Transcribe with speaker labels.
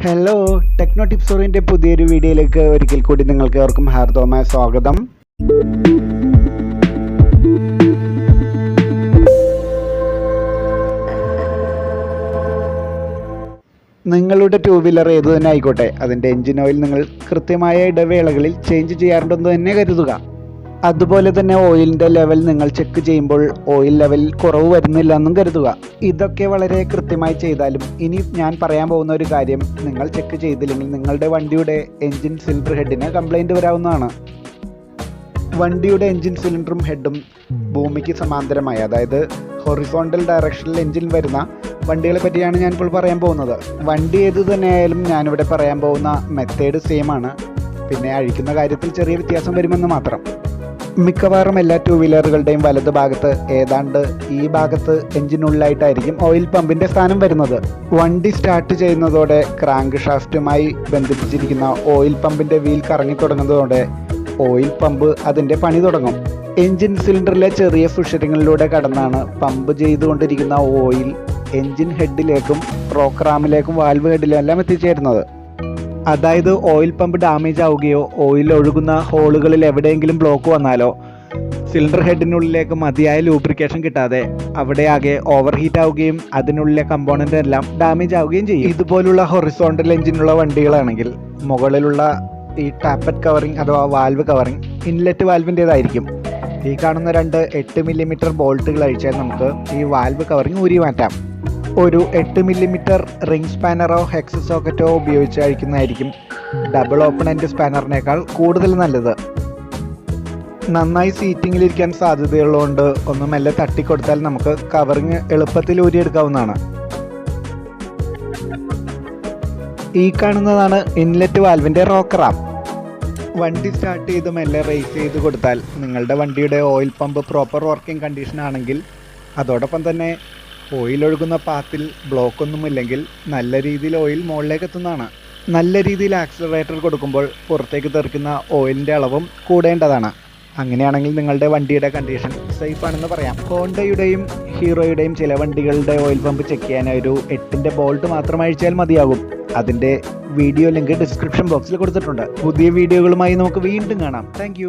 Speaker 1: Hello, techno ടിപ്സോറിൻ്റെ പുതിയൊരു വീഡിയോയിലേക്ക് ഒരിക്കൽ കൂടി നിങ്ങൾക്ക് ഏവർക്കും ഹാർദവമായ സ്വാഗതം. നിങ്ങളുടെ ടൂ വീലർ ഏതു തന്നെ ആയിക്കോട്ടെ, അതിൻ്റെ എൻജിൻ ഓയിൽ നിങ്ങൾ കൃത്യമായ ഇടവേളകളിൽ ചേഞ്ച് ചെയ്യാറുണ്ടെന്ന് തന്നെ കരുതുക. അതുപോലെ തന്നെ ഓയിലിൻ്റെ ലെവൽ നിങ്ങൾ ചെക്ക് ചെയ്യുമ്പോൾ ഓയിൽ ലെവലിൽ കുറവ് വരുന്നില്ല എന്നും കരുതുക. ഇതൊക്കെ വളരെ കൃത്യമായി ചെയ്താലും ഇനി ഞാൻ പറയാൻ പോകുന്ന ഒരു കാര്യം നിങ്ങൾ ചെക്ക് ചെയ്തില്ലെങ്കിൽ നിങ്ങളുടെ വണ്ടിയുടെ എൻജിൻ സിലിണ്ടർ ഹെഡിന് കംപ്ലൈൻറ്റ് വരാവുന്നതാണ്. വണ്ടിയുടെ എൻജിൻ സിലിണ്ടറും ഹെഡും ഭൂമിക്ക് സമാന്തരമായി, അതായത് ഹൊറിസോണ്ടൽ ഡയറക്ഷനിൽ എൻജിൻ വരുന്ന വണ്ടികളെ പറ്റിയാണ് ഞാനിപ്പോൾ പറയാൻ പോകുന്നത്. വണ്ടി ഏത് തന്നെയായാലും ഞാനിവിടെ പറയാൻ പോകുന്ന മെത്തേഡ് സെയിം ആണ്. പിന്നെ അഴിക്കുന്ന കാര്യത്തിൽ ചെറിയ വ്യത്യാസം വരുമെന്ന് മാത്രം. മിക്കവാറും എല്ലാ ടൂ വീലറുകളുടെയും വലത് ഭാഗത്ത് ഏതാണ്ട് ഈ ഭാഗത്ത് എൻജിനുള്ളിലായിട്ടായിരിക്കും ഓയിൽ പമ്പിൻ്റെ സ്ഥാനം വരുന്നത്. വണ്ടി സ്റ്റാർട്ട് ചെയ്യുന്നതോടെ ക്രാങ്ക് ഷാഫ്റ്റുമായി ബന്ധിപ്പിച്ചിരിക്കുന്ന ഓയിൽ പമ്പിൻ്റെ വീൽ കറങ്ങി തുടങ്ങുന്നതോടെ ഓയിൽ പമ്പ് അതിൻ്റെ പണി തുടങ്ങും. എൻജിൻ സിലിണ്ടറിലെ ചെറിയ ഫിഷറിങ്ങളിലൂടെ കടന്നാണ് പമ്പ് ചെയ്തുകൊണ്ടിരിക്കുന്ന ഓയിൽ എൻജിൻ ഹെഡിലേക്കും റോക്ക് റാമിലേക്കും വാൽവ് ഹെഡിലും എല്ലാം എത്തിച്ചേരുന്നത്. അതായത് ഓയിൽ പമ്പ് ഡാമേജ് ആവുകയോ ഓയിൽ ഒഴുകുന്ന ഹോളുകളിൽ എവിടെയെങ്കിലും ബ്ലോക്ക് വന്നാലോ സിലിണ്ടർ ഹെഡിനുള്ളിലേക്ക് മതിയായ ലൂബ്രിക്കേഷൻ കിട്ടാതെ അവിടെ ആകെ ഓവർ ഹീറ്റ് ആവുകയും അതിനുള്ളിലെ കമ്പോണൻ്റ് എല്ലാം ഡാമേജ് ആവുകയും ചെയ്യും. ഇതുപോലുള്ള ഹൊറിസോണ്ടൽ എൻജിനുള്ള വണ്ടികളാണെങ്കിൽ മുകളിലുള്ള ഈ ടാപ്പറ്റ് കവറിങ് അഥവാ വാൽവ് കവറിങ് ഇൻലെറ്റ് വാൽവിൻ്റേതായിരിക്കും. ഈ കാണുന്ന രണ്ട് 8 മില്ലിമീറ്റർ ബോൾട്ടുകൾ അഴിച്ചാൽ നമുക്ക് ഈ വാൽവ് കവറിങ് ഊരി മാറ്റാം. ഒരു 8 മില്ലിമീറ്റർ റിംഗ് സ്പാനറോ ഹെക്സ് സോക്കറ്റോ ഉപയോഗിച്ച് അഴിക്കുന്നതായിരിക്കും ഡബിൾ ഓപ്പൺ എൻഡ് സ്പാനറിനേക്കാൾ കൂടുതൽ നല്ലത്. നന്നായി സീറ്റിങ്ങിലിരിക്കാൻ സാധ്യതയുള്ളതുകൊണ്ട് ഒന്ന് മെല്ലെ തട്ടിക്കൊടുത്താൽ നമുക്ക് കവറിങ് എളുപ്പത്തിൽ ഊരിയെടുക്കാവുന്നതാണ്. ഈ കാണുന്നതാണ് ഇൻലെറ്റ് വാൽവിൻ്റെ റോക്ക് റാം. വണ്ടി സ്റ്റാർട്ട് ചെയ്ത് മെല്ലെ റേസ് ചെയ്ത് കൊടുത്താൽ നിങ്ങളുടെ വണ്ടിയുടെ oil pump proper working condition ആണെങ്കിൽ, അതോടൊപ്പം തന്നെ ഓയിൽ ഒഴുകുന്ന പാത്തിൽ ബ്ലോക്ക് ഒന്നുമില്ലെങ്കിൽ നല്ല രീതിയിൽ ഓയിൽ മുകളിലേക്ക് എത്തുന്നതാണ്. നല്ല രീതിയിൽ ആക്സിലറേറ്റർ കൊടുക്കുമ്പോൾ പുറത്തേക്ക് തെറിക്കുന്ന ഓയിലിൻ്റെ അളവും കൂടേണ്ടതാണ്. അങ്ങനെയാണെങ്കിൽ നിങ്ങളുടെ വണ്ടിയുടെ കണ്ടീഷൻ സേഫ് ആണെന്ന് പറയാം. ഹോണ്ടയുടെയും ഹീറോയുടെയും ചില വണ്ടികളുടെ ഓയിൽ പമ്പ് ചെക്ക് ചെയ്യാൻ ഒരു 8ൻ്റെ ബോൾട്ട് മാത്രം അഴിച്ചാൽ മതിയാകും. അതിൻ്റെ വീഡിയോ ലിങ്ക് ഡിസ്ക്രിപ്ഷൻ ബോക്സിൽ കൊടുത്തിട്ടുണ്ട്. പുതിയ വീഡിയോകളുമായി നമുക്ക് വീണ്ടും കാണാം. താങ്ക്